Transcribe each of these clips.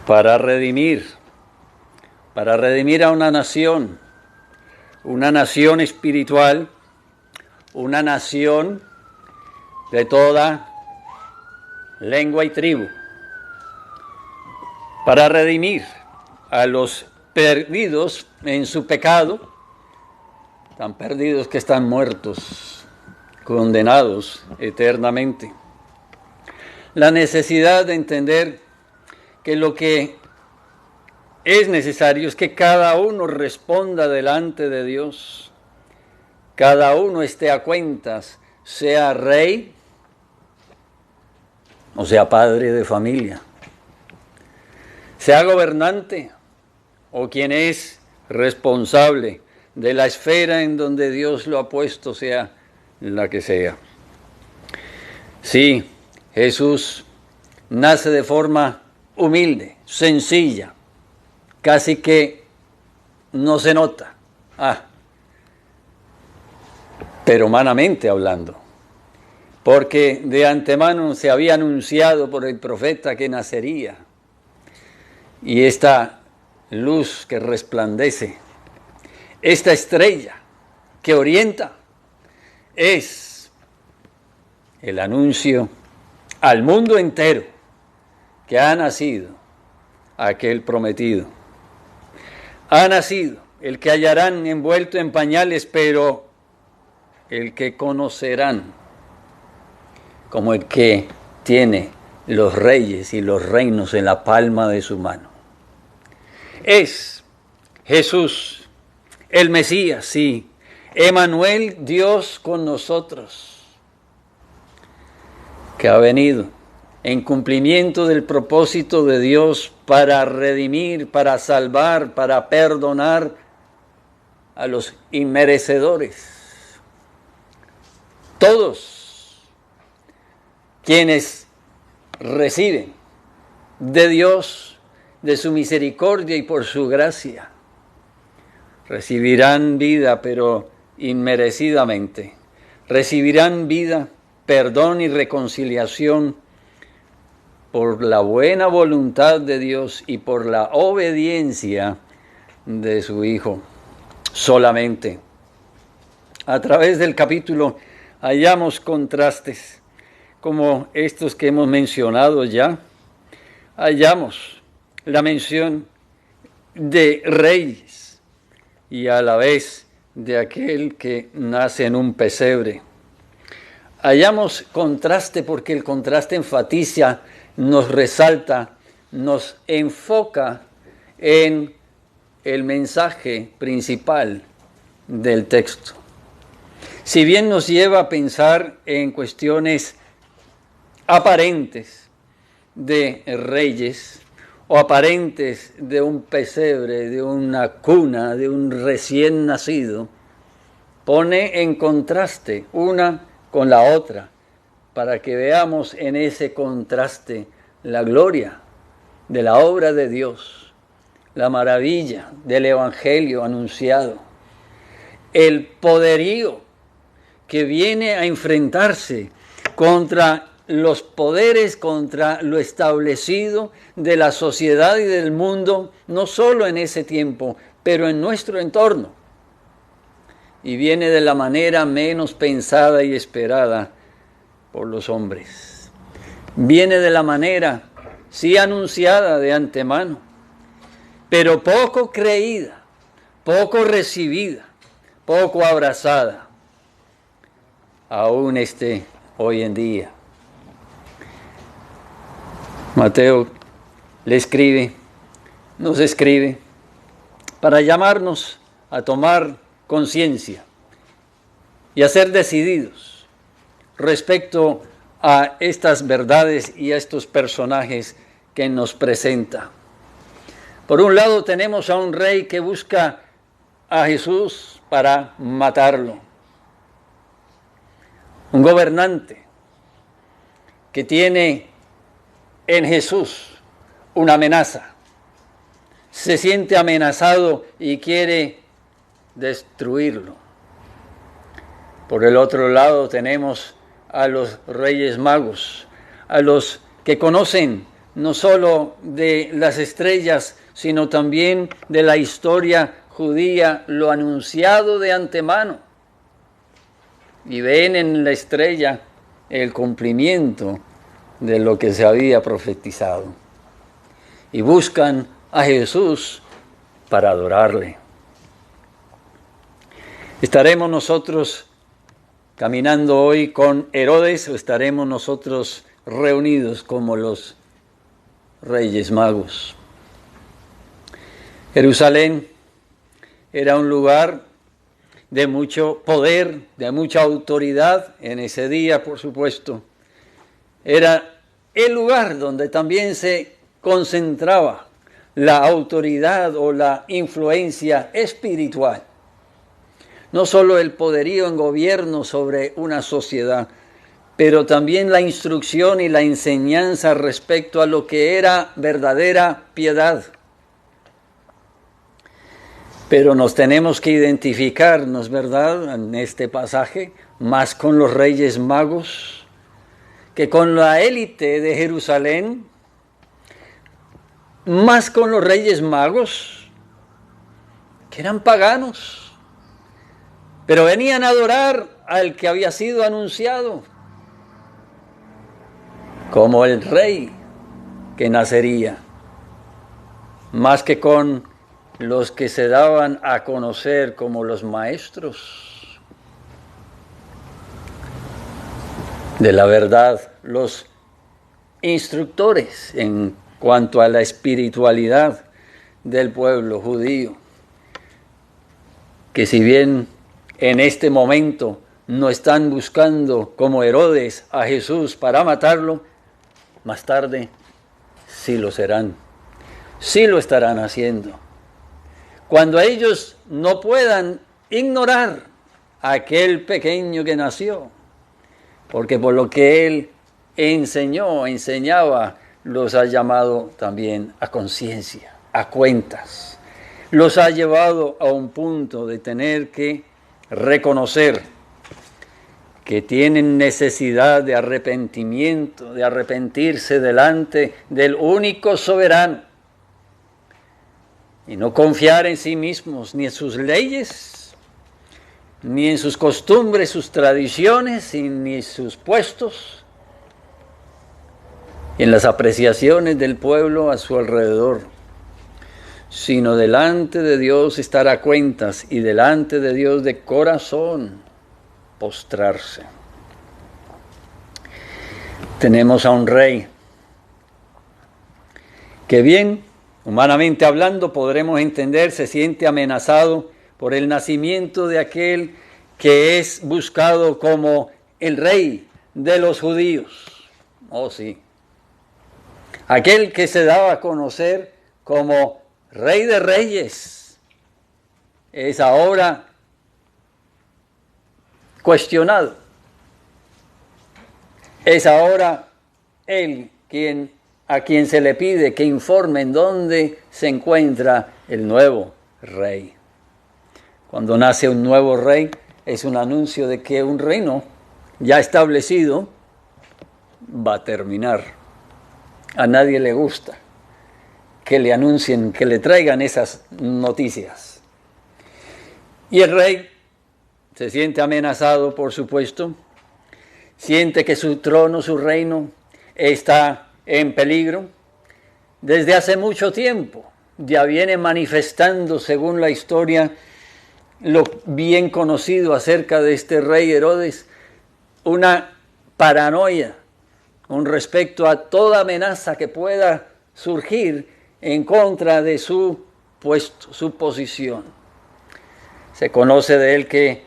para redimir a una nación espiritual, una nación de toda lengua y tribu, para redimir a los perdidos en su pecado, tan perdidos que están muertos, condenados eternamente. La necesidad de entender que lo que es necesario es que cada uno responda delante de Dios, cada uno esté a cuentas, sea rey o sea padre de familia, sea gobernante o quien es responsable de la esfera en donde Dios lo ha puesto, sea la que sea. Sí, Jesús nace de forma humilde, sencilla, casi que no se nota, pero humanamente hablando, porque de antemano se había anunciado por el profeta que nacería, y esta luz que resplandece, esta estrella que orienta, es el anuncio al mundo entero que ha nacido aquel prometido. Ha nacido el que hallarán envuelto en pañales, pero el que conocerán como el que tiene los reyes y los reinos en la palma de su mano. Es Jesús, el Mesías, sí, Emmanuel, Dios con nosotros, que ha venido en cumplimiento del propósito de Dios para redimir, para salvar, para perdonar a los inmerecedores. Todos quienes reciben de Dios, de su misericordia y por su gracia, recibirán vida, pero inmerecidamente. Recibirán vida, perdón y reconciliación por la buena voluntad de Dios y por la obediencia de su Hijo solamente. A través del capítulo hallamos contrastes como estos que hemos mencionado ya. Hallamos la mención de reyes y a la vez de aquel que nace en un pesebre. Hallamos contraste porque el contraste enfatiza, nos resalta, nos enfoca en el mensaje principal del texto. Si bien nos lleva a pensar en cuestiones aparentes de reyes o aparentes de un pesebre, de una cuna, de un recién nacido, pone en contraste una con la otra, para que veamos en ese contraste la gloria de la obra de Dios, la maravilla del Evangelio anunciado, el poderío que viene a enfrentarse contra los poderes, contra lo establecido de la sociedad y del mundo, no solo en ese tiempo, pero en nuestro entorno. Y viene de la manera menos pensada y esperada por los hombres. Viene de la manera, sí anunciada de antemano, pero poco creída, poco recibida, poco abrazada, aún hoy en día. Mateo nos escribe, para llamarnos a tomar conciencia y a ser decididos respecto a estas verdades y a estos personajes que nos presenta. Por un lado tenemos a un rey que busca a Jesús para matarlo. Un gobernante que tiene en Jesús una amenaza. Se siente amenazado y quiere destruirlo. Por el otro lado tenemos a los reyes magos, a los que conocen no solo de las estrellas, sino también de la historia judía, lo anunciado de antemano. Y ven en la estrella el cumplimiento de lo que se había profetizado. Y buscan a Jesús para adorarle. ¿Estaremos nosotros caminando hoy con Herodes o estaremos nosotros reunidos como los Reyes Magos? Jerusalén era un lugar de mucho poder, de mucha autoridad en ese día, por supuesto. Era el lugar donde también se concentraba la autoridad o la influencia espiritual. No solo el poderío en gobierno sobre una sociedad, pero también la instrucción y la enseñanza respecto a lo que era verdadera piedad. Pero nos tenemos que identificarnos, ¿verdad?, en este pasaje, más con los Reyes Magos que con la élite de Jerusalén, más con los Reyes Magos, que eran paganos, pero venían a adorar al que había sido anunciado como el rey que nacería, más que con los que se daban a conocer como los maestros de la verdad, los instructores en cuanto a la espiritualidad del pueblo judío, que si bien en este momento no están buscando como Herodes a Jesús para matarlo, más tarde sí lo serán, sí lo estarán haciendo. Cuando ellos no puedan ignorar a aquel pequeño que nació, porque por lo que él enseñaba, los ha llamado también a conciencia, a cuentas. Los ha llevado a un punto de tener que reconocer que tienen necesidad de arrepentimiento, de arrepentirse delante del único soberano y no confiar en sí mismos, ni en sus leyes, ni en sus costumbres, sus tradiciones, ni en sus puestos, y en las apreciaciones del pueblo a su alrededor, sino delante de Dios estar a cuentas y delante de Dios de corazón postrarse. Tenemos a un rey que bien, humanamente hablando, podremos entender, se siente amenazado por el nacimiento de aquel que es buscado como el rey de los judíos. Oh, sí. Aquel que se daba a conocer como Rey de Reyes es ahora cuestionado. Es ahora él a quien se le pide que informe en dónde se encuentra el nuevo rey. Cuando nace un nuevo rey, es un anuncio de que un reino ya establecido va a terminar. A nadie le gusta que le anuncien, que le traigan esas noticias. Y el rey se siente amenazado, por supuesto, siente que su trono, su reino, está en peligro. Desde hace mucho tiempo ya viene manifestando, según la historia, lo bien conocido acerca de este rey Herodes, una paranoia con respecto a toda amenaza que pueda surgir en contra de su puesto, su posición. Se conoce de él que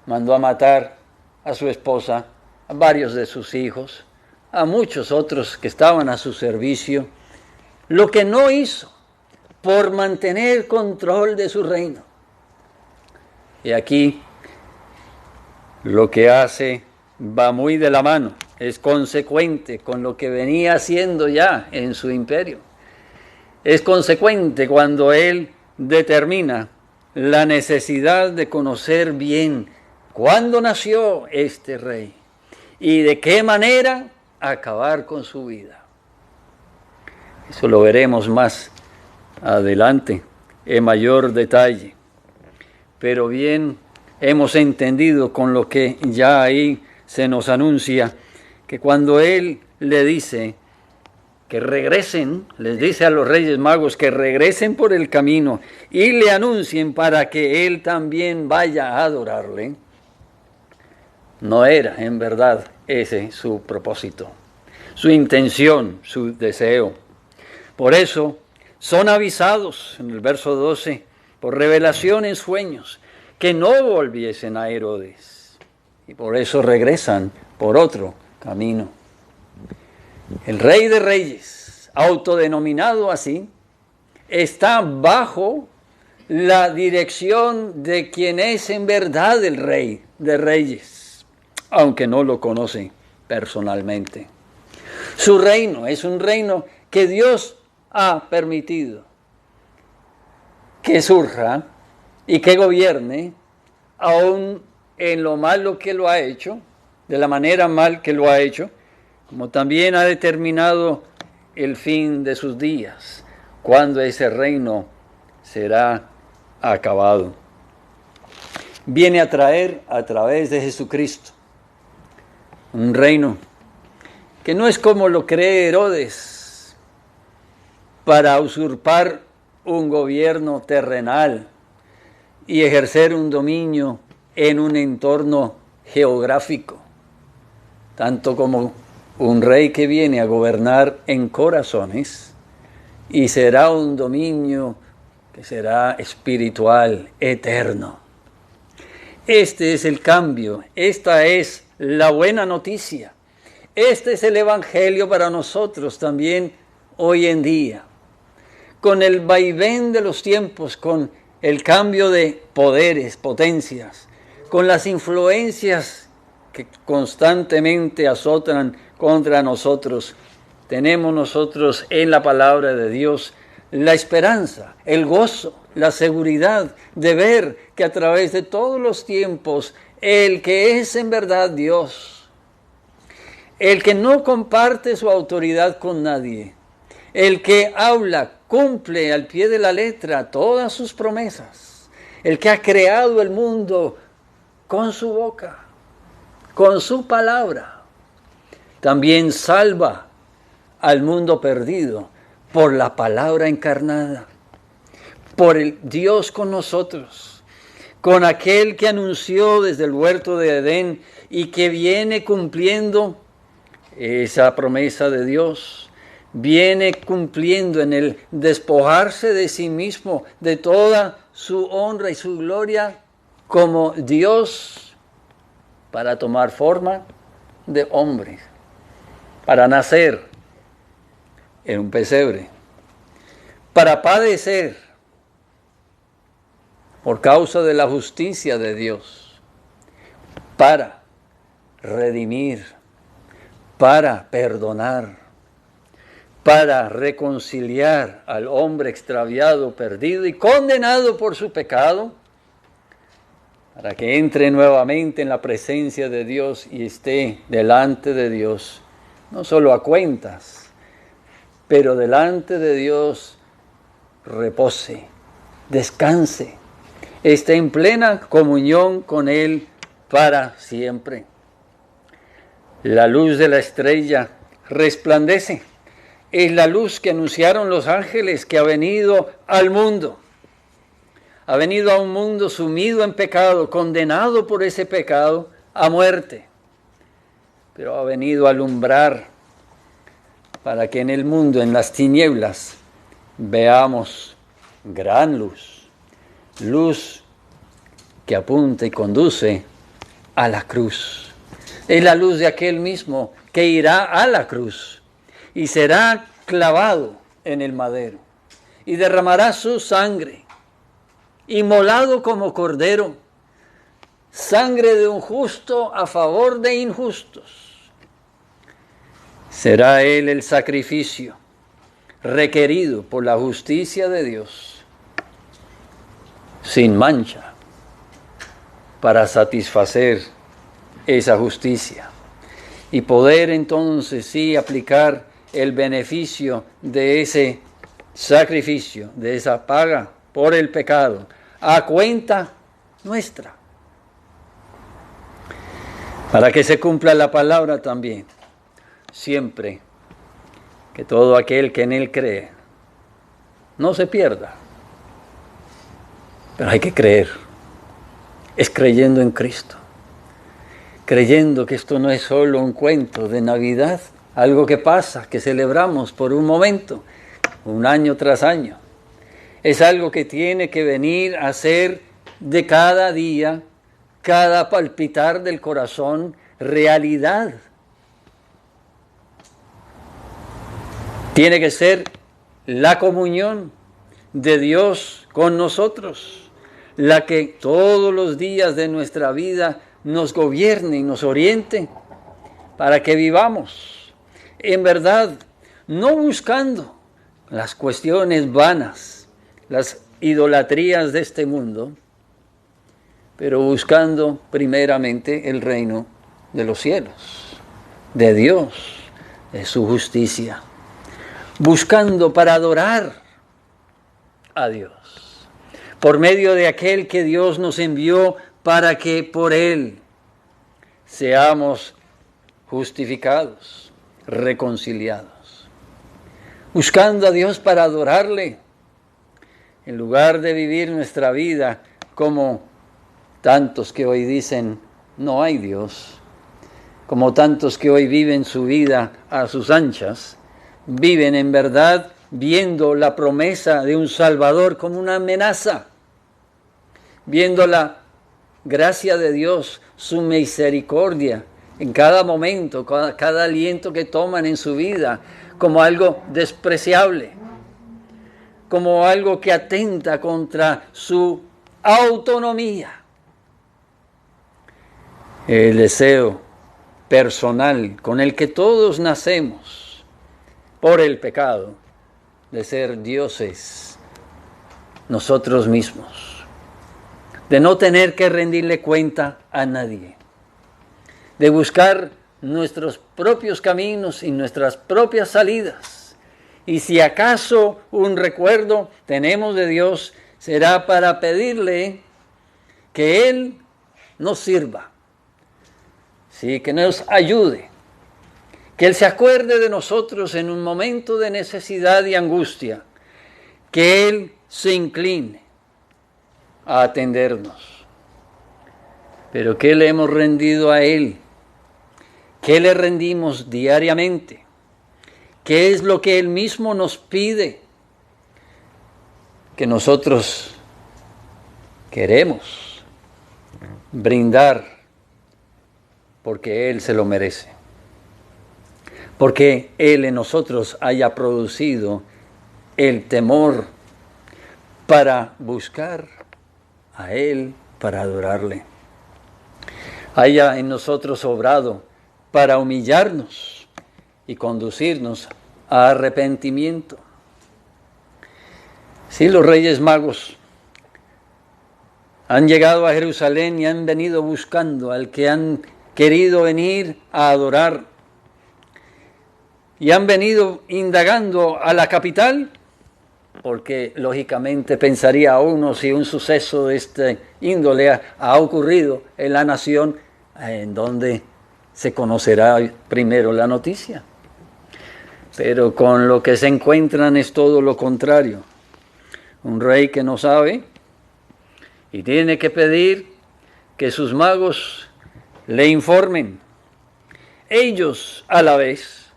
mandó a matar a su esposa, a varios de sus hijos, a muchos otros que estaban a su servicio, lo que no hizo por mantener control de su reino. Y aquí lo que hace va muy de la mano, es consecuente con lo que venía haciendo ya en su imperio. Es consecuente cuando él determina la necesidad de conocer bien cuándo nació este rey y de qué manera acabar con su vida. Eso lo veremos más adelante en mayor detalle. Pero bien, hemos entendido con lo que ya ahí se nos anuncia, que cuando Él le dice que regresen, les dice a los Reyes Magos que regresen por el camino y le anuncien para que Él también vaya a adorarle, no era en verdad ese su propósito, su intención, su deseo. Por eso son avisados en el verso 12 por revelación en sueños que no volviesen a Herodes, y por eso regresan por otro camino. El Rey de Reyes, autodenominado así, está bajo la dirección de quien es en verdad el Rey de Reyes, aunque no lo conoce personalmente. Su reino es un reino que Dios ha permitido que surja y que gobierne, aún en lo malo que lo ha hecho, de la manera mal que lo ha hecho, como también ha determinado el fin de sus días, cuando ese reino será acabado. Viene a traer a través de Jesucristo un reino que no es como lo cree Herodes, para usurpar un gobierno terrenal y ejercer un dominio en un entorno geográfico, tanto como un rey que viene a gobernar en corazones, y será un dominio que será espiritual, eterno. Este es el cambio, esta es la buena noticia, este es el evangelio para nosotros también hoy en día. Con el vaivén de los tiempos, con el cambio de poderes, potencias, con las influencias que constantemente azotan contra nosotros, tenemos nosotros en la palabra de Dios la esperanza, el gozo, la seguridad de ver que a través de todos los tiempos, el que es en verdad Dios, el que no comparte su autoridad con nadie, el que habla, cumple al pie de la letra todas sus promesas, el que ha creado el mundo con su boca, con su palabra, también salva al mundo perdido por la palabra encarnada, por el Dios con nosotros, con aquel que anunció desde el huerto de Edén y que viene cumpliendo esa promesa de Dios, viene cumpliendo en el despojarse de sí mismo, de toda su honra y su gloria como Dios, para tomar forma de hombre, para nacer en un pesebre, para padecer por causa de la justicia de Dios, para redimir, para perdonar, para reconciliar al hombre extraviado, perdido y condenado por su pecado, para que entre nuevamente en la presencia de Dios y esté delante de Dios, no solo a cuentas, pero delante de Dios repose, descanse, esté en plena comunión con Él para siempre. La luz de la estrella resplandece. Es la luz que anunciaron los ángeles que ha venido al mundo. Ha venido a un mundo sumido en pecado, condenado por ese pecado a muerte. Pero ha venido a alumbrar para que en el mundo, en las tinieblas, veamos gran luz. Luz que apunta y conduce a la cruz. Es la luz de aquel mismo que irá a la cruz y será clavado en el madero y derramará su sangre, inmolado como cordero, sangre de un justo a favor de injustos. Será él el sacrificio requerido por la justicia de Dios, sin mancha, para satisfacer esa justicia y poder entonces sí aplicar el beneficio de ese sacrificio, de esa paga por el pecado, a cuenta nuestra. Para que se cumpla la palabra también, siempre que todo aquel que en Él cree no se pierda. Pero hay que creer. Es creyendo en Cristo. Creyendo que esto no es solo un cuento de Navidad, algo que pasa, que celebramos por un momento, un año tras año. Es algo que tiene que venir a ser de cada día, cada palpitar del corazón, realidad. Tiene que ser la comunión de Dios con nosotros, la que todos los días de nuestra vida nos gobierne y nos oriente para que vivamos en verdad, no buscando las cuestiones vanas, las idolatrías de este mundo, pero buscando primeramente el reino de los cielos, de Dios, de su justicia, buscando para adorar a Dios, por medio de aquel que Dios nos envió para que por Él seamos justificados, reconciliados, buscando a Dios para adorarle, en lugar de vivir nuestra vida como tantos que hoy dicen no hay Dios, como tantos que hoy viven su vida a sus anchas, viven en verdad viendo la promesa de un Salvador como una amenaza, viendo la gracia de Dios, su misericordia en cada momento, cada aliento que toman en su vida, como algo despreciable, como algo que atenta contra su autonomía. El deseo personal con el que todos nacemos por el pecado de ser dioses nosotros mismos, de no tener que rendirle cuenta a nadie, de buscar nuestros propios caminos y nuestras propias salidas. Y si acaso un recuerdo tenemos de Dios, será para pedirle que Él nos sirva, sí, que nos ayude, que Él se acuerde de nosotros en un momento de necesidad y angustia, que Él se incline a atendernos. Pero ¿qué le hemos rendido a Él? ¿Qué le rendimos diariamente? ¿Qué es lo que Él mismo nos pide? Que nosotros queremos brindar porque Él se lo merece. Porque Él en nosotros haya producido el temor para buscar a Él, para adorarle. Haya en nosotros obrado para humillarnos y conducirnos a arrepentimiento. Sí, los Reyes Magos han llegado a Jerusalén y han venido buscando al que han querido venir a adorar. Y han venido indagando a la capital, porque lógicamente pensaría uno si un suceso de este índole ha ocurrido en la nación, en donde se conocerá primero la noticia. Pero con lo que se encuentran es todo lo contrario. Un rey que no sabe y tiene que pedir que sus magos le informen. Ellos, a la vez,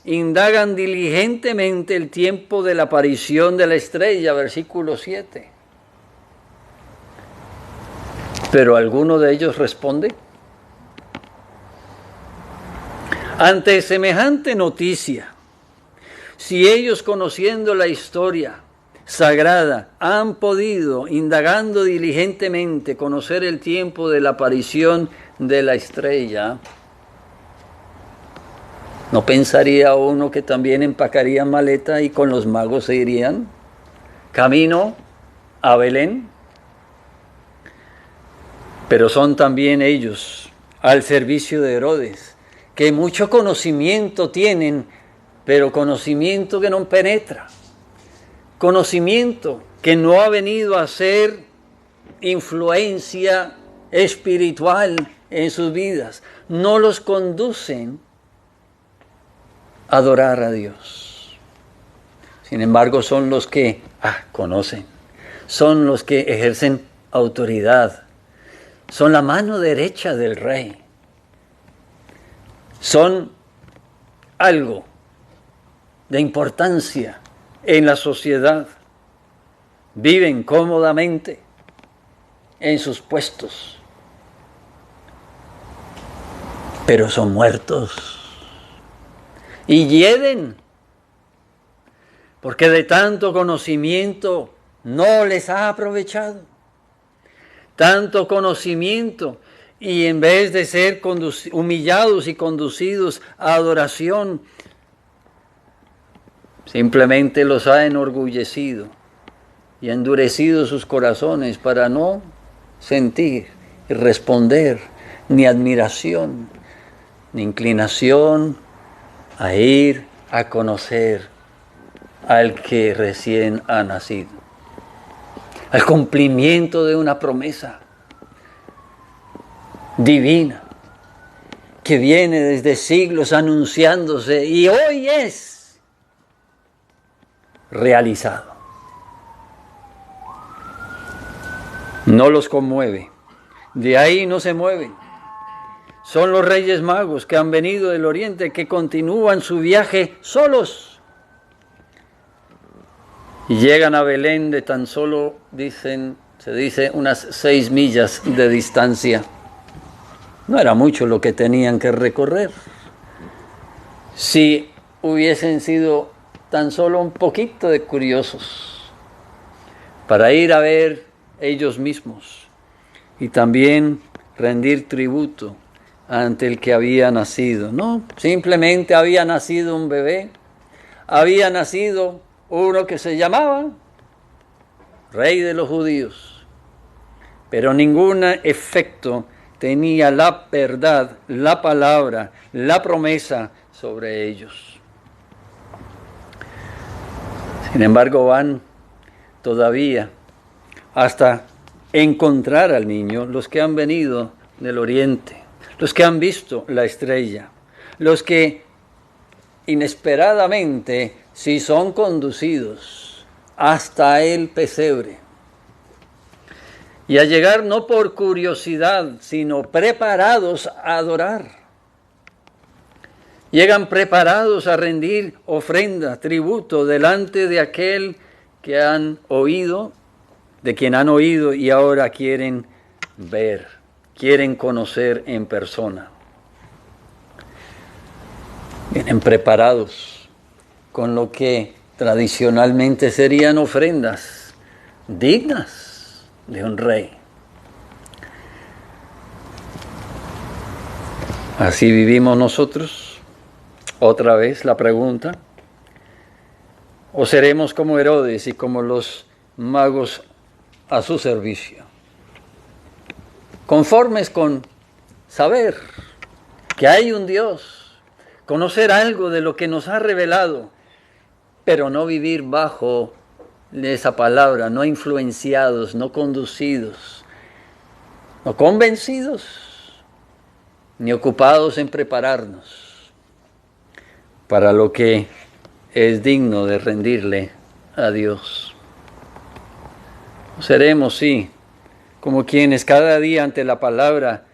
indagan diligentemente el tiempo de la aparición de la estrella, versículo 7. Pero ¿alguno de ellos responde? Ante semejante noticia, si ellos, conociendo la historia sagrada, han podido, indagando diligentemente, conocer el tiempo de la aparición de la estrella, ¿no pensaría uno que también empacarían maleta y con los magos se irían camino a Belén? Pero son también ellos al servicio de Herodes, que mucho conocimiento tienen pero conocimiento que no penetra, conocimiento que no ha venido a ser influencia espiritual en sus vidas, no los conducen a adorar a Dios. Sin embargo, son los que conocen, son los que ejercen autoridad, son la mano derecha del rey, son algo de importancia en la sociedad, viven cómodamente en sus puestos, pero son muertos y hieden, porque de tanto conocimiento no les ha aprovechado. Tanto conocimiento, y en vez de ser humillados y conducidos a adoración, simplemente los ha enorgullecido y endurecido sus corazones para no sentir y responder ni admiración, ni inclinación a ir a conocer al que recién ha nacido, al cumplimiento de una promesa divina que viene desde siglos anunciándose y hoy es realizado. No los conmueve, de ahí no se mueven. Son los Reyes Magos que han venido del Oriente, que continúan su viaje solos. Y llegan a Belén de tan solo, se dice, unas 6 millas de distancia. No era mucho lo que tenían que recorrer. Si hubiesen sido tan solo un poquito de curiosos para ir a ver ellos mismos y también rendir tributo ante el que había nacido. No, simplemente había nacido un bebé, había nacido uno que se llamaba Rey de los Judíos, pero ningún efecto tenía la verdad, la palabra, la promesa sobre ellos. Sin embargo, van todavía hasta encontrar al niño los que han venido del Oriente, los que han visto la estrella, los que inesperadamente si son conducidos hasta el pesebre. Y a llegar no por curiosidad, sino preparados a adorar. Llegan preparados a rendir ofrenda, tributo delante de aquel que han oído, de quien han oído y ahora quieren ver, quieren conocer en persona. Vienen preparados con lo que tradicionalmente serían ofrendas dignas de un rey. Así vivimos nosotros. Otra vez la pregunta: ¿o seremos como Herodes y como los magos a su servicio, conformes con saber que hay un Dios, conocer algo de lo que nos ha revelado, pero no vivir bajo esa palabra, no influenciados, no conducidos, no convencidos, ni ocupados en prepararnos para lo que es digno de rendirle a Dios? Seremos, sí, como quienes cada día ante la palabra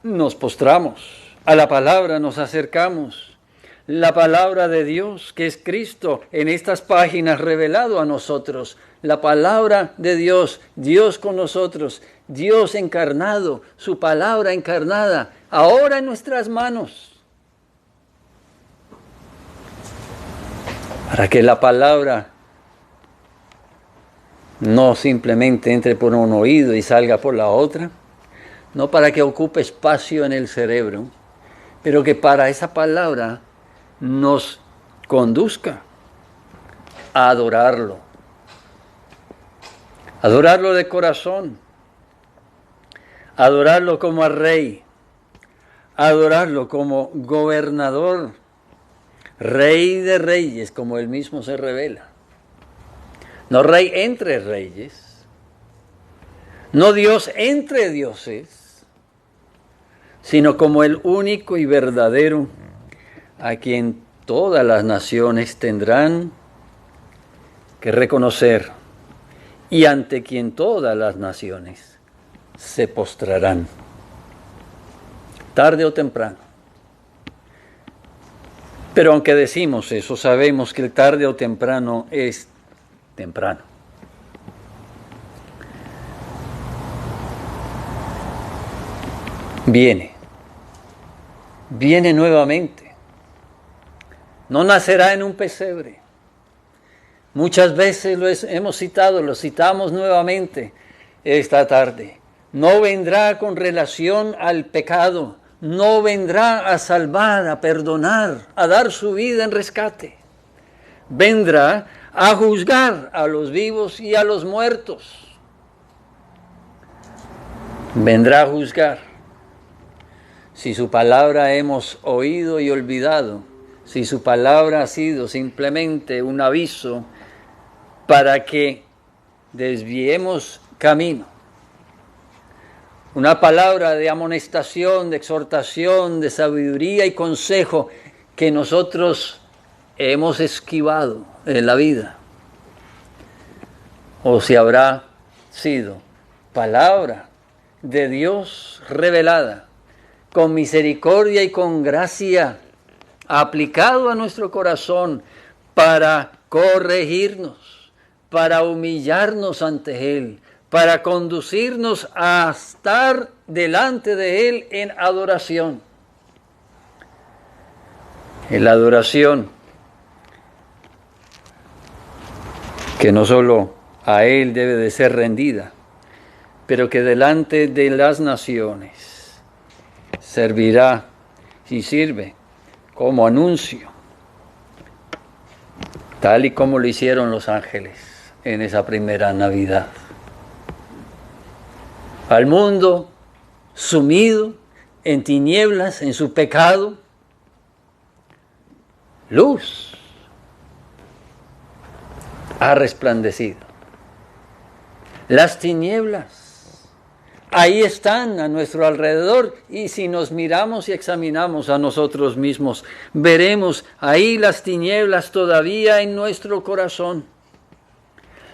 nos postramos, a la palabra nos acercamos, la palabra de Dios, que es Cristo, en estas páginas revelado a nosotros, la palabra de Dios, Dios con nosotros, Dios encarnado, su palabra encarnada, ahora en nuestras manos, para que la palabra no simplemente entre por un oído y salga por la otra, no para que ocupe espacio en el cerebro, pero que para esa palabra nos conduzca a adorarlo. Adorarlo de corazón, adorarlo como al Rey, adorarlo como gobernador, Rey de reyes, como él mismo se revela. No rey entre reyes, no Dios entre dioses, sino como el único y verdadero, a quien todas las naciones tendrán que reconocer y ante quien todas las naciones se postrarán, tarde o temprano. Pero aunque decimos eso, sabemos que el tarde o temprano es temprano. Viene nuevamente. No nacerá en un pesebre. Muchas veces lo hemos citado, lo citamos nuevamente esta tarde. No vendrá con relación al pecado, no vendrá a salvar, a perdonar, a dar su vida en rescate. Vendrá a juzgar a los vivos y a los muertos. Vendrá a juzgar. Si su palabra hemos oído y olvidado, si su palabra ha sido simplemente un aviso para que desviemos camino, una palabra de amonestación, de exhortación, de sabiduría y consejo que nosotros hemos esquivado en la vida, o si habrá sido palabra de Dios revelada, con misericordia y con gracia, aplicado a nuestro corazón para corregirnos, para humillarnos ante Él, para conducirnos a estar delante de Él en adoración. En la adoración que no solo a Él debe de ser rendida, pero que delante de las naciones servirá y sirve como anuncio, tal y como lo hicieron los ángeles en esa primera Navidad. Al mundo sumido en tinieblas, en su pecado, luz ha resplandecido. Las tinieblas ahí están a nuestro alrededor, y si nos miramos y examinamos a nosotros mismos, veremos ahí las tinieblas todavía en nuestro corazón.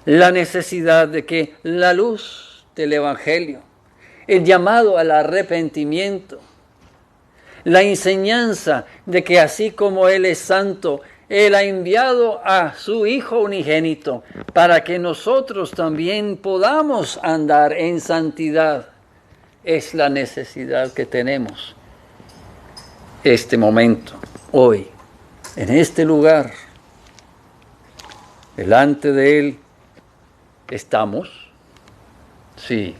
La necesidad de que la luz del Evangelio, el llamado al arrepentimiento, la enseñanza de que así como Él es santo, Él ha enviado a su Hijo unigénito para que nosotros también podamos andar en santidad. Es la necesidad que tenemos este momento, hoy, en este lugar. Delante de Él estamos, sí,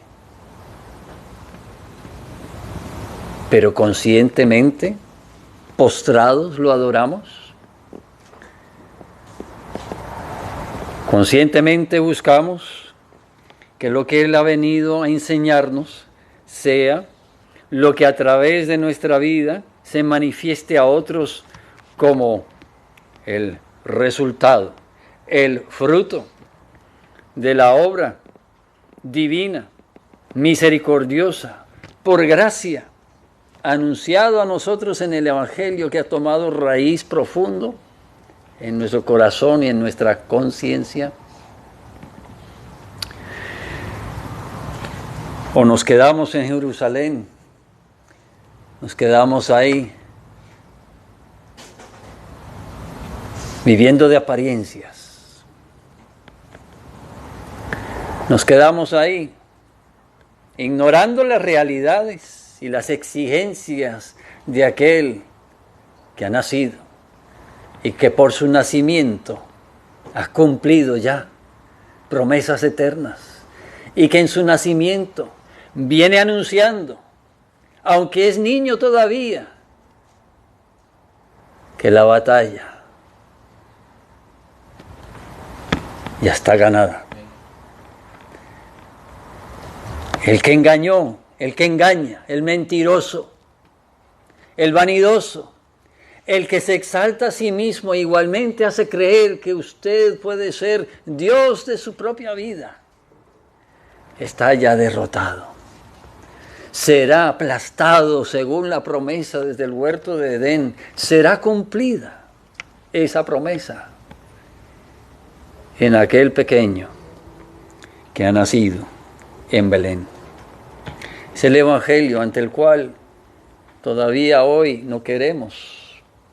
pero conscientemente, postrados, lo adoramos. Conscientemente buscamos que lo que Él ha venido a enseñarnos sea lo que a través de nuestra vida se manifieste a otros como el resultado, el fruto de la obra divina, misericordiosa, por gracia, anunciado a nosotros en el Evangelio, que ha tomado raíz profundo en nuestro corazón y en nuestra conciencia. O nos quedamos en Jerusalén, nos quedamos ahí viviendo de apariencias, nos quedamos ahí ignorando las realidades y las exigencias de aquel que ha nacido y que por su nacimiento ha cumplido ya promesas eternas, y que en su nacimiento viene anunciando, aunque es niño todavía, que la batalla ya está ganada. El que engañó, el que engaña, el mentiroso, el vanidoso, El que se exalta a sí mismo igualmente hace creer que usted puede ser Dios de su propia vida. Está ya derrotado. Será aplastado según la promesa desde el huerto de Edén. Será cumplida esa promesa en aquel pequeño que ha nacido en Belén. Es el Evangelio ante el cual todavía hoy no queremos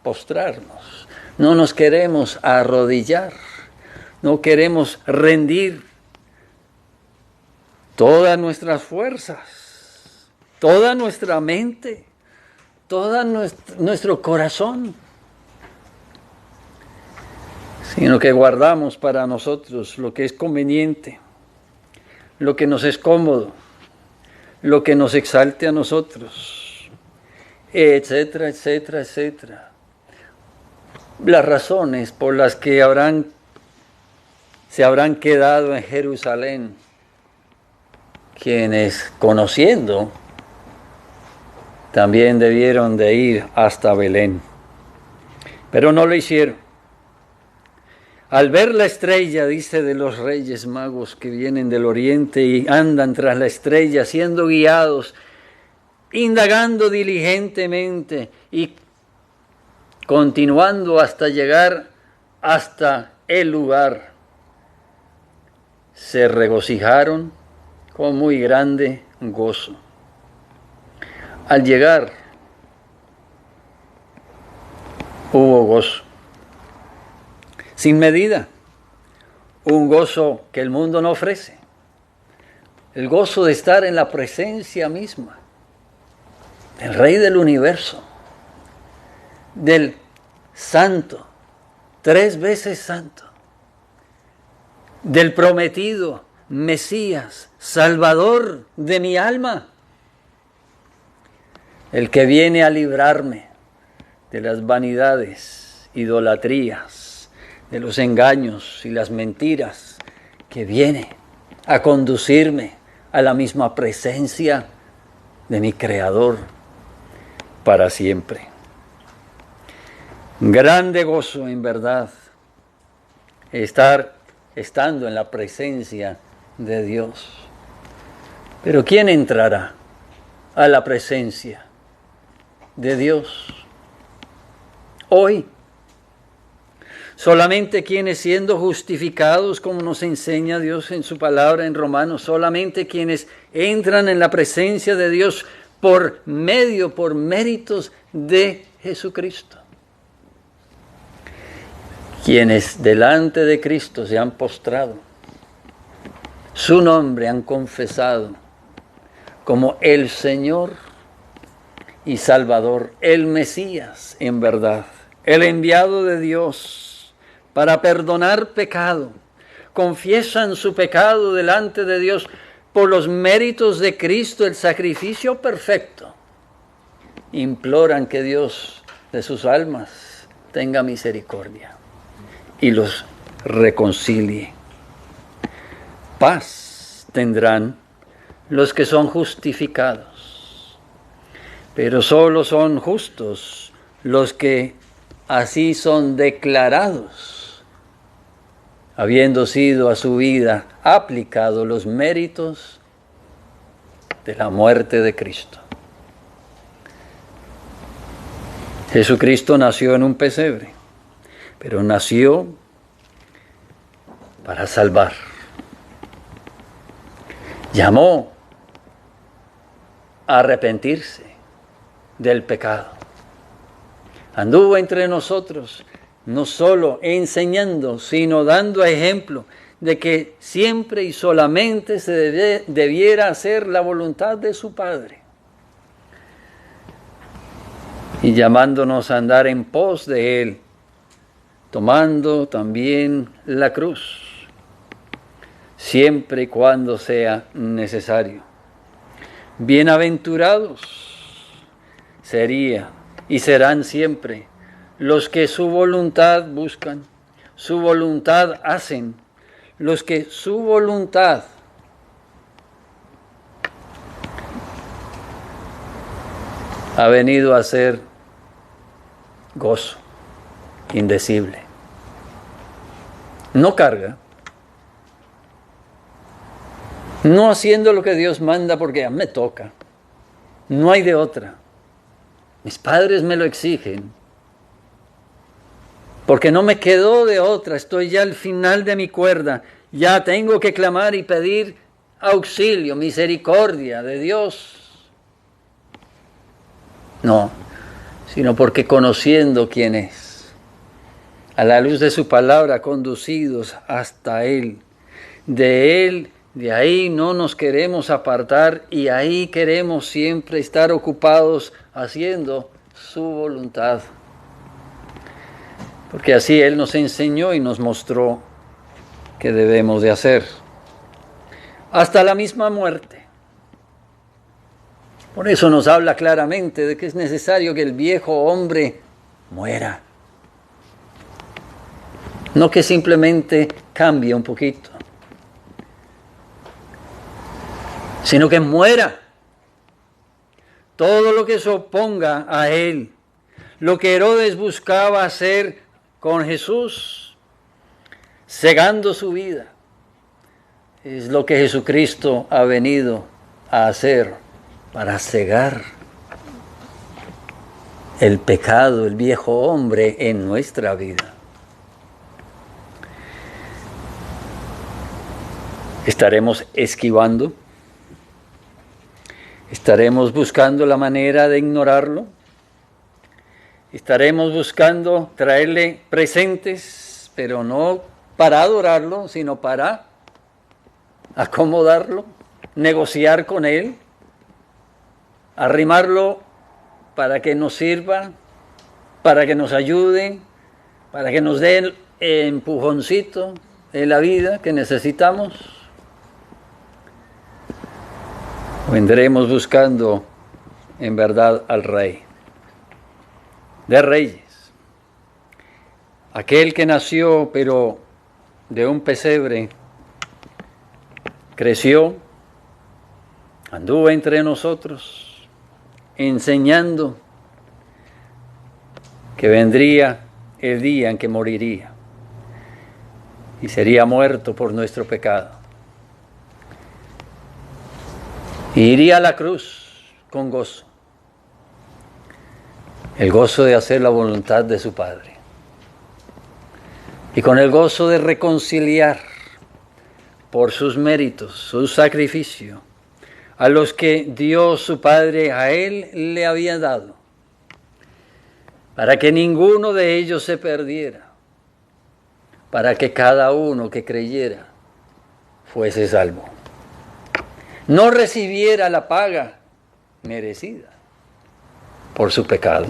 postrarnos, no nos queremos arrodillar, no queremos rendir todas nuestras fuerzas, toda nuestra mente, todo nuestro corazón, sino que guardamos para nosotros lo que es conveniente, lo que nos es cómodo, lo que nos exalte a nosotros, etcétera, etcétera, etcétera. Las razones por las que se habrán quedado en Jerusalén, quienes conociendo también debieron de ir hasta Belén, pero no lo hicieron. Al ver la estrella, dice, de los reyes magos que vienen del oriente y andan tras la estrella, siendo guiados, indagando diligentemente y continuando hasta llegar hasta el lugar, se regocijaron con muy grande gozo. Al llegar, hubo gozo sin medida, un gozo que el mundo no ofrece, el gozo de estar en la presencia misma del Rey del universo, del Santo, 3 veces Santo, del prometido Mesías, Salvador de mi alma, el que viene a librarme de las vanidades, idolatrías, de los engaños y las mentiras, que viene a conducirme a la misma presencia de mi Creador para siempre. Grande gozo, en verdad, estando en la presencia de Dios. Pero ¿quién entrará a la presencia de Dios hoy? Solamente quienes, siendo justificados, como nos enseña Dios en su palabra en Romanos, solamente quienes entran en la presencia de Dios por méritos de Jesucristo. Quienes delante de Cristo se han postrado, su nombre han confesado como el Señor y Salvador, el Mesías en verdad, el enviado de Dios para perdonar pecado, confiesan su pecado delante de Dios por los méritos de Cristo, el sacrificio perfecto. Imploran que Dios de sus almas tenga misericordia y los reconcilie. Paz tendrán los que son justificados, pero solo son justos los que así son declarados, habiendo sido a su vida aplicado los méritos de la muerte de Cristo. Jesucristo nació en un pesebre, pero nació para salvar. Llamó a arrepentirse del pecado. Anduvo entre nosotros, no solo enseñando, sino dando ejemplo de que siempre y solamente se debiera hacer la voluntad de su Padre. Y llamándonos a andar en pos de Él, tomando también la cruz, siempre y cuando sea necesario. Bienaventurados sería y serán siempre los que su voluntad buscan, su voluntad hacen, los que su voluntad ha venido a ser gozo indecible. No carga, no haciendo lo que Dios manda porque ya me toca, no hay de otra. Mis padres me lo exigen, porque no me quedó de otra, estoy ya al final de mi cuerda, ya tengo que clamar y pedir auxilio, misericordia de Dios. No, sino porque conociendo quién es, a la luz de su palabra, conducidos hasta Él, de ahí no nos queremos apartar y ahí queremos siempre estar ocupados haciendo su voluntad. Porque así Él nos enseñó y nos mostró que debemos de hacer. Hasta la misma muerte. Por eso nos habla claramente de que es necesario que el viejo hombre muera. No que simplemente cambie un poquito, sino que muera. Todo lo que se oponga a Él, lo que Herodes buscaba hacer con Jesús, cegando su vida, es lo que Jesucristo ha venido a hacer para cegar el pecado, el viejo hombre en nuestra vida. ¿Estaremos esquivando? ¿Estaremos buscando la manera de ignorarlo? ¿Estaremos buscando traerle presentes, pero no para adorarlo, sino para acomodarlo, negociar con él, arrimarlo para que nos sirva, para que nos ayude, para que nos dé el empujoncito en la vida que necesitamos? Vendremos buscando en verdad al Rey de Reyes, aquel que nació pero de un pesebre, creció, anduvo entre nosotros, enseñando que vendría el día en que moriría y sería muerto por nuestro pecado. Y iría a la cruz con gozo, el gozo de hacer la voluntad de su Padre, y con el gozo de reconciliar por sus méritos, su sacrificio, a los que Dios su Padre a Él le había dado, para que ninguno de ellos se perdiera, para que cada uno que creyera fuese salvo. No recibiera la paga merecida por su pecado,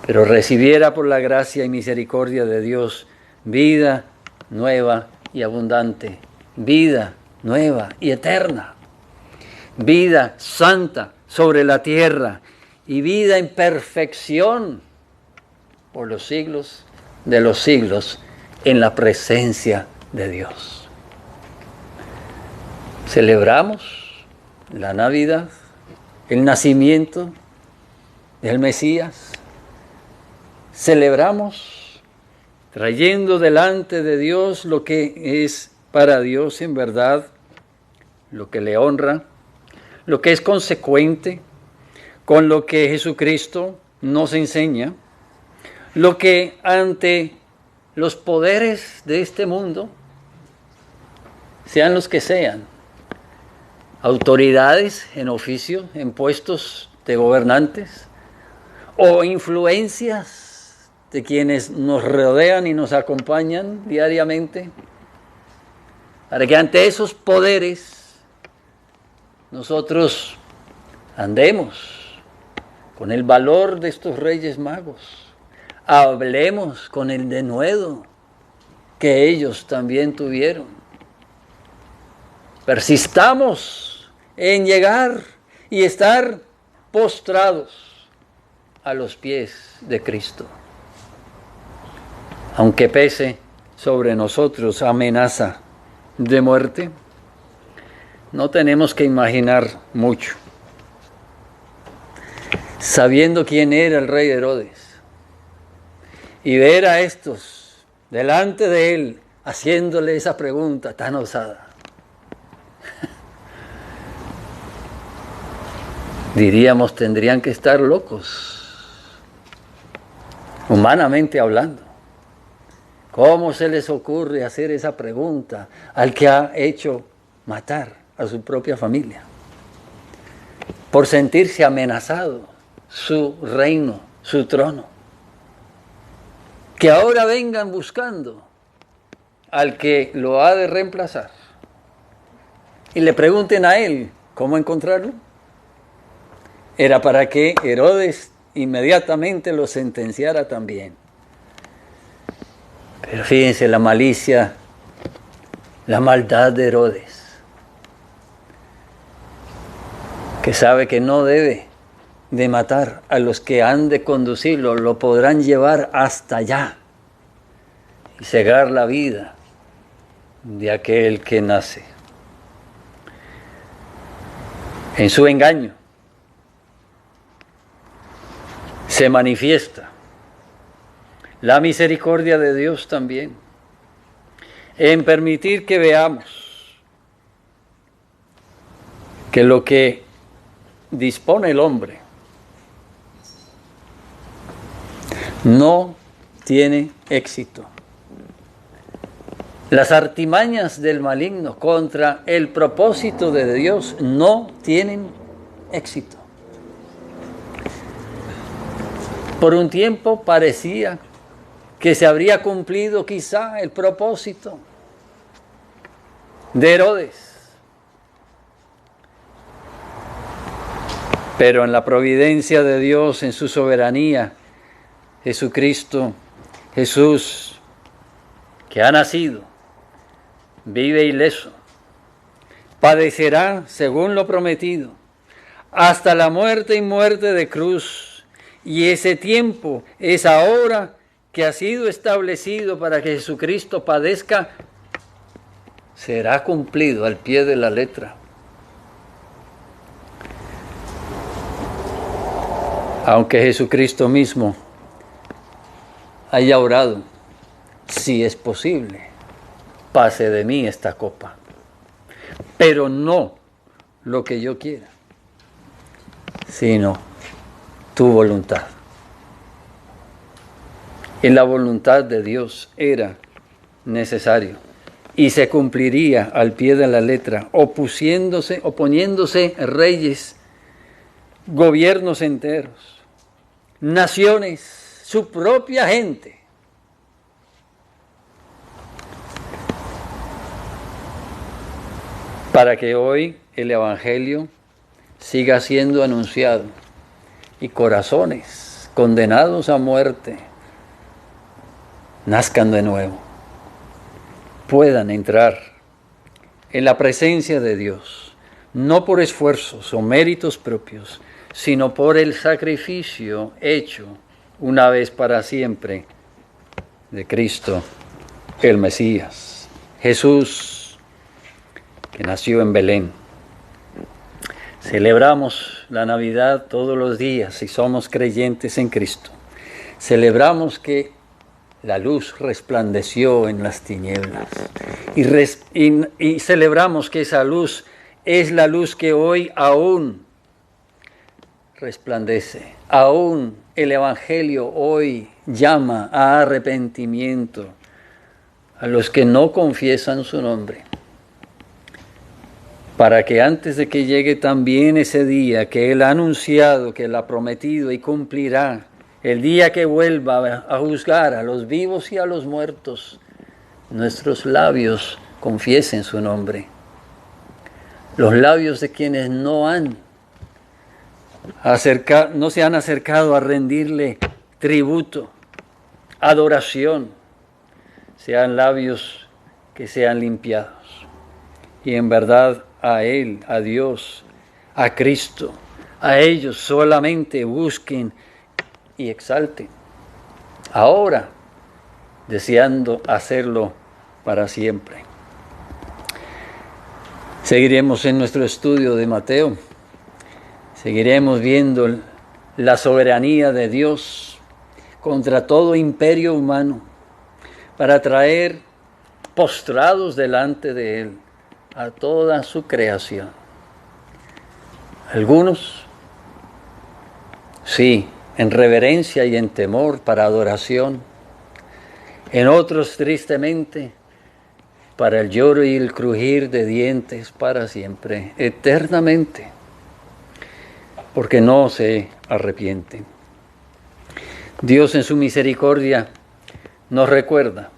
pero recibiera por la gracia y misericordia de Dios vida nueva y abundante, vida nueva y eterna, vida santa sobre la tierra y vida en perfección por los siglos de los siglos en la presencia de Dios. Celebramos la Navidad, el nacimiento del Mesías. Celebramos trayendo delante de Dios lo que es para Dios en verdad, lo que le honra, lo que es consecuente con lo que Jesucristo nos enseña, lo que ante los poderes de este mundo, sean los que sean, autoridades en oficio, en puestos de gobernantes, o influencias de quienes nos rodean y nos acompañan diariamente, para que ante esos poderes nosotros andemos con el valor de estos Reyes Magos, hablemos con el denuedo que ellos también tuvieron, persistamos en llegar y estar postrados a los pies de Cristo. Aunque pese sobre nosotros amenaza de muerte, no tenemos que imaginar mucho. Sabiendo quién era el rey Herodes, y ver a estos delante de él haciéndole esa pregunta tan osada. Diríamos, tendrían que estar locos, humanamente hablando. ¿Cómo se les ocurre hacer esa pregunta al que ha hecho matar a su propia familia? Por sentirse amenazado su reino, su trono. Que ahora vengan buscando al que lo ha de reemplazar y le pregunten a él cómo encontrarlo. Era para que Herodes inmediatamente lo sentenciara también. Pero fíjense la malicia, la maldad de Herodes, que sabe que no debe de matar a los que han de conducirlo, lo podrán llevar hasta allá y cegar la vida de aquel que nace. En su engaño se manifiesta la misericordia de Dios también, en permitir que veamos que lo que dispone el hombre no tiene éxito. Las artimañas del maligno contra el propósito de Dios no tienen éxito. Por un tiempo parecía que se habría cumplido quizá el propósito de Herodes. Pero en la providencia de Dios, en su soberanía, Jesucristo, Jesús, que ha nacido, vive ileso, padecerá según lo prometido, hasta la muerte y muerte de cruz. Y ese tiempo, esa hora que ha sido establecido para que Jesucristo padezca, será cumplido al pie de la letra. Aunque Jesucristo mismo haya orado, si es posible, pase de mí esta copa, pero no lo que yo quiera, sino tu voluntad. En la voluntad de Dios era necesario y se cumpliría al pie de la letra, oponiéndose reyes, gobiernos enteros, naciones, su propia gente. Para que hoy el Evangelio siga siendo anunciado y corazones condenados a muerte nazcan de nuevo, puedan entrar en la presencia de Dios, no por esfuerzos o méritos propios, sino por el sacrificio hecho una vez para siempre de Cristo, el Mesías, Jesús, que nació en Belén. Celebramos la Navidad todos los días si somos creyentes en Cristo. Celebramos que la luz resplandeció en las tinieblas y celebramos que esa luz es la luz que hoy aún resplandece. Aún el Evangelio hoy llama a arrepentimiento a los que no confiesan su nombre, para que antes de que llegue también ese día que Él ha anunciado, que Él ha prometido y cumplirá, el día que vuelva a juzgar a los vivos y a los muertos, nuestros labios confiesen su nombre. Los labios de quienes no se han acercado a rendirle tributo, adoración, sean labios que sean limpiados. Y en verdad a Él, a Dios, a Cristo, a ellos solamente busquen y exalten, ahora deseando hacerlo para siempre. Seguiremos en nuestro estudio de Mateo, seguiremos viendo la soberanía de Dios, contra todo imperio humano, para traer postrados delante de Él a toda su creación. Algunos, sí, en reverencia y en temor para adoración. En otros, tristemente, para el lloro y el crujir de dientes para siempre, eternamente, porque no se arrepienten. Dios en su misericordia nos recuerda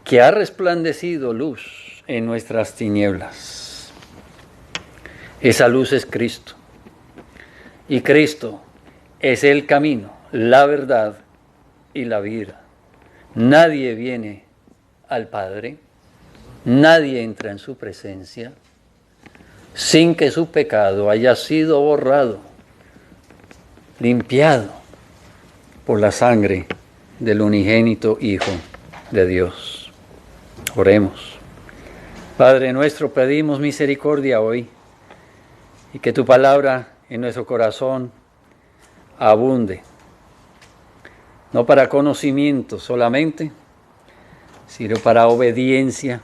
que ha resplandecido luz en nuestras tinieblas. Esa luz es Cristo. Y Cristo es el camino, la verdad y la vida. Nadie viene al Padre, nadie entra en su presencia sin que su pecado haya sido borrado, limpiado por la sangre del unigénito Hijo de Dios. Oremos. Padre nuestro, pedimos misericordia hoy y que tu palabra en nuestro corazón abunde, no para conocimiento solamente, sino para obediencia.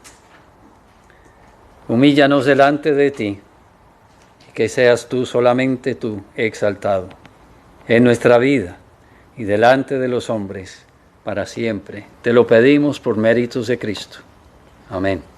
Humíllanos delante de ti y que seas tú, solamente tú, exaltado en nuestra vida y delante de los hombres para siempre. Te lo pedimos por méritos de Cristo. Amén.